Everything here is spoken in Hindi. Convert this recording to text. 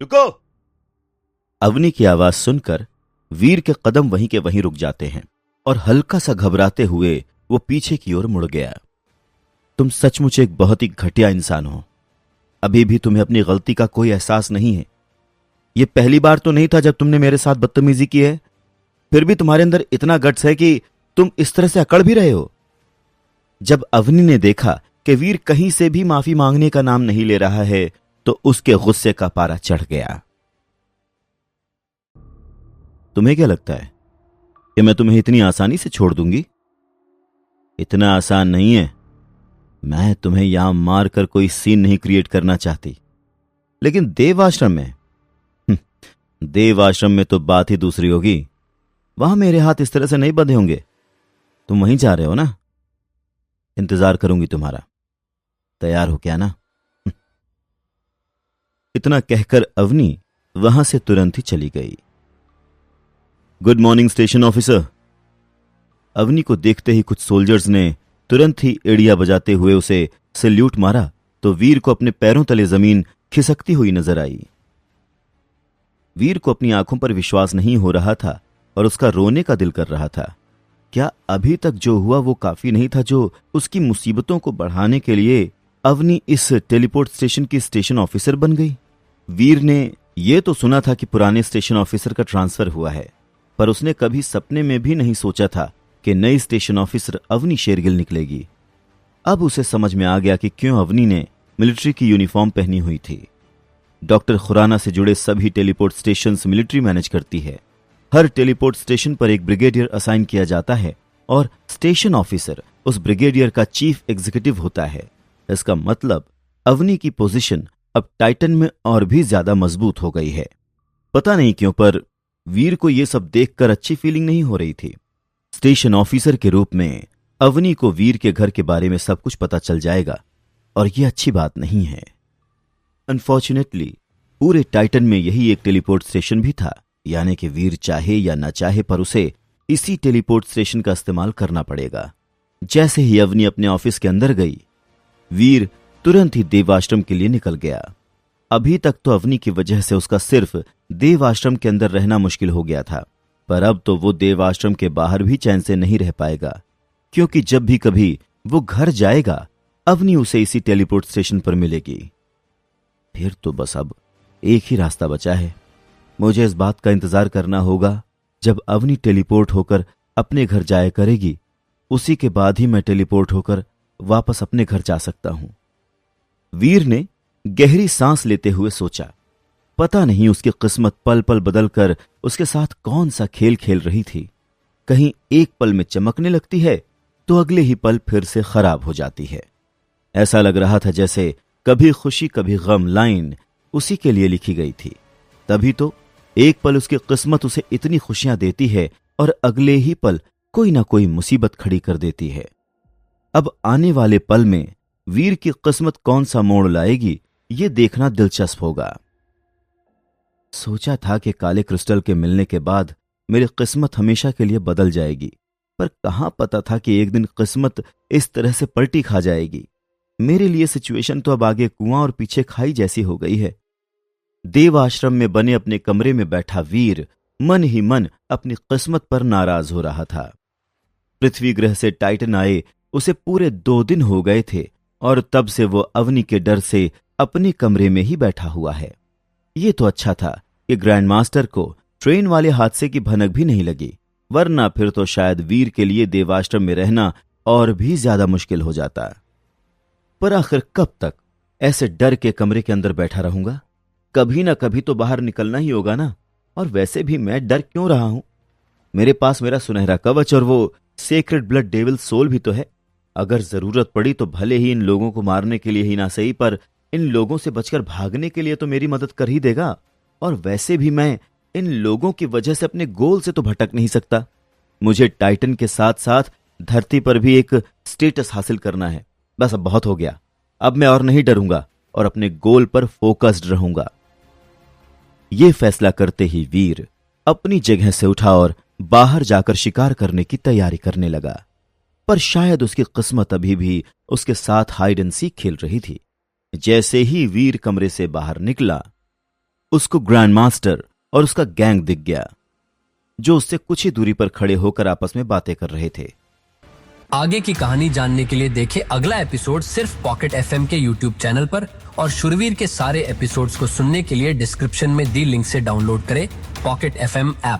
रुको। अवनी की आवाज सुनकर वीर के कदम वहीं के वहीं रुक जाते हैं और हल्का सा घबराते हुए वो पीछे की ओर मुड़ गया। तुम सचमुच एक बहुत ही घटिया इंसान हो। अभी भी तुम्हें अपनी गलती का कोई एहसास नहीं है। यह पहली बार तो नहीं था जब तुमने मेरे साथ बदतमीजी की है, फिर भी तुम्हारे अंदर इतना गट्स है कि तुम इस तरह से अकड़ भी रहे हो। जब अवनी ने देखा कि वीर कहीं से भी माफी मांगने का नाम नहीं ले रहा है तो उसके गुस्से का पारा चढ़ गया। तुम्हें क्या लगता है कि मैं तुम्हें इतनी आसानी से छोड़ दूंगी? इतना आसान नहीं है। मैं तुम्हें यहां मारकर कोई सीन नहीं क्रिएट करना चाहती, लेकिन देवाश्रम में देवाश्रम में तो बात ही दूसरी होगी। वहां मेरे हाथ इस तरह से नहीं बंधे होंगे। तुम वहीं जा रहे हो ना? इंतजार करूंगी तुम्हारा। तैयार हो क्या ना? इतना कहकर अवनी वहां से तुरंत ही चली गई। Good morning station officer. Avni को देखते ही कुछ सोल्जर्स ने तुरंत ही एड़िया बजाते हुए उसे सैल्यूट मारा तो वीर को अपने पैरों तले जमीन खिसकती हुई नजर आई। वीर को अपनी आंखों पर विश्वास नहीं हो रहा था और उसका रोने का दिल कर रहा था। क्या अभी तक जो हुआ वो काफी नहीं था जो उसकी मुसीबतों को बढ़ाने के लिए अवनी इस टेलीपोर्ट स्टेशन की स्टेशन ऑफिसर बन गई? वीर ने यह तो सुना था कि पुराने स्टेशन ऑफिसर का ट्रांसफर हुआ है, पर उसने कभी सपने में भी नहीं सोचा था कि नई स्टेशन ऑफिसर अवनी शेरगिल निकलेगी। अब उसे समझ में आ गया कि क्यों अवनी ने मिलिट्री की यूनिफॉर्म पहनी हुई थी। डॉक्टर खुराना से जुड़े सभी टेलीपोर्ट स्टेशंस मिलिट्री मैनेज करती है। हर टेलीपोर्ट स्टेशन पर एक ब्रिगेडियर असाइन किया जाता है और स्टेशन ऑफिसर उस ब्रिगेडियर का चीफ एग्जीक्यूटिव होता है। इसका मतलब अवनी की पोजीशन अब टाइटन में और भी ज्यादा मजबूत हो गई है। पता नहीं क्यों, पर वीर को यह सब देखकर अच्छी फीलिंग नहीं हो रही थी। स्टेशन ऑफिसर के रूप में अवनी को वीर के घर के बारे में सब कुछ पता चल जाएगा और यह अच्छी बात नहीं है। अनफॉर्चुनेटली पूरे टाइटन में यही एक टेलीपोर्ट स्टेशन भी था, यानी कि वीर चाहे या न चाहे पर उसे इसी टेलीपोर्ट स्टेशन का इस्तेमाल करना पड़ेगा। जैसे ही अवनी अपने ऑफिस के अंदर गई, वीर तुरंत ही देवाश्रम के लिए निकल गया। अभी तक तो अवनी की वजह से उसका सिर्फ देवाश्रम के अंदर रहना मुश्किल हो गया था, पर अब तो वो देवाश्रम के बाहर भी चैन से नहीं रह पाएगा, क्योंकि जब भी कभी वो घर जाएगा अवनी उसे इसी टेलीपोर्ट स्टेशन पर मिलेगी। फिर तो बस अब एक ही रास्ता बचा है। मुझे इस बात का इंतजार करना होगा जब अवनी टेलीपोर्ट होकर अपने घर जाया करेगी, उसी के बाद ही मैं टेलीपोर्ट होकर वापस अपने घर जा सकता हूं। वीर ने गहरी सांस लेते हुए सोचा। पता नहीं उसकी किस्मत पल पल बदलकर उसके साथ कौन सा खेल खेल रही थी। कहीं एक पल में चमकने लगती है तो अगले ही पल फिर से खराब हो जाती है। ऐसा लग रहा था जैसे कभी खुशी कभी गम लाइन उसी के लिए लिखी गई थी। तभी तो एक पल उसकी किस्मत उसे इतनी खुशियां देती है और अगले ही पल कोई ना कोई मुसीबत खड़ी कर देती है। अब आने वाले पल में वीर की किस्मत कौन सा मोड़ लाएगी, ये देखना दिलचस्प होगा। सोचा था कि काले क्रिस्टल के मिलने के बाद मेरी किस्मत हमेशा के लिए बदल जाएगी, पर कहां पता था कि एक दिन किस्मत इस तरह से पलटी खा जाएगी। मेरे लिए सिचुएशन तो अब आगे कुआं और पीछे खाई जैसी हो गई है। देव आश्रम में बने अपने कमरे में बैठा वीर मन ही मन अपनी किस्मत पर नाराज हो रहा था। पृथ्वी ग्रह से टाइटन आए उसे पूरे 2 दिन हो गए थे और तब से वो अवनी के डर से अपने कमरे में ही बैठा हुआ है। ये तो अच्छा था कि ग्रैंड मास्टर को ट्रेन वाले हादसे की भनक भी नहीं लगी, वरना फिर तो शायद वीर के लिए देवाश्रम में रहना और भी ज्यादा मुश्किल हो जाता। पर आखिर कब तक ऐसे डर के कमरे के अंदर बैठा रहूंगा? कभी ना कभी तो बाहर निकलना ही होगा ना। और वैसे भी मैं डर क्यों रहा हूं? मेरे पास मेरा सुनहरा कवच और वो सेक्रेड ब्लड डेविल सोल भी तो है। अगर जरूरत पड़ी तो भले ही इन लोगों को मारने के लिए ही ना सही, पर इन लोगों से बचकर भागने के लिए तो मेरी मदद कर ही देगा। और वैसे भी मैं इन लोगों की वजह से अपने गोल से तो भटक नहीं सकता। मुझे टाइटन के साथ साथ धरती पर भी एक स्टेटस हासिल करना है। बस अब बहुत हो गया। अब मैं और नहीं डरूंगा और अपने गोल पर फोकस्ड रहूंगा। यह फैसला करते ही वीर अपनी जगह से उठा और बाहर जाकर शिकार करने की तैयारी करने लगा। पर शायद उसकी किस्मत अभी भी उसके साथ हाइड एंड सीक खेल रही थी। जैसे ही वीर कमरे से बाहर निकला, उसको ग्रैंड मास्टर और उसका गैंग दिख गया, जो उससे कुछ ही दूरी पर खड़े होकर आपस में बातें कर रहे थे। आगे की कहानी जानने के लिए देखें अगला एपिसोड सिर्फ पॉकेट एफएम के यूट्यूब चैनल पर, और शुरवीर के सारे एपिसोड्स को सुनने के लिए डिस्क्रिप्शन में दी लिंक से डाउनलोड करें पॉकेट एफएम ऐप।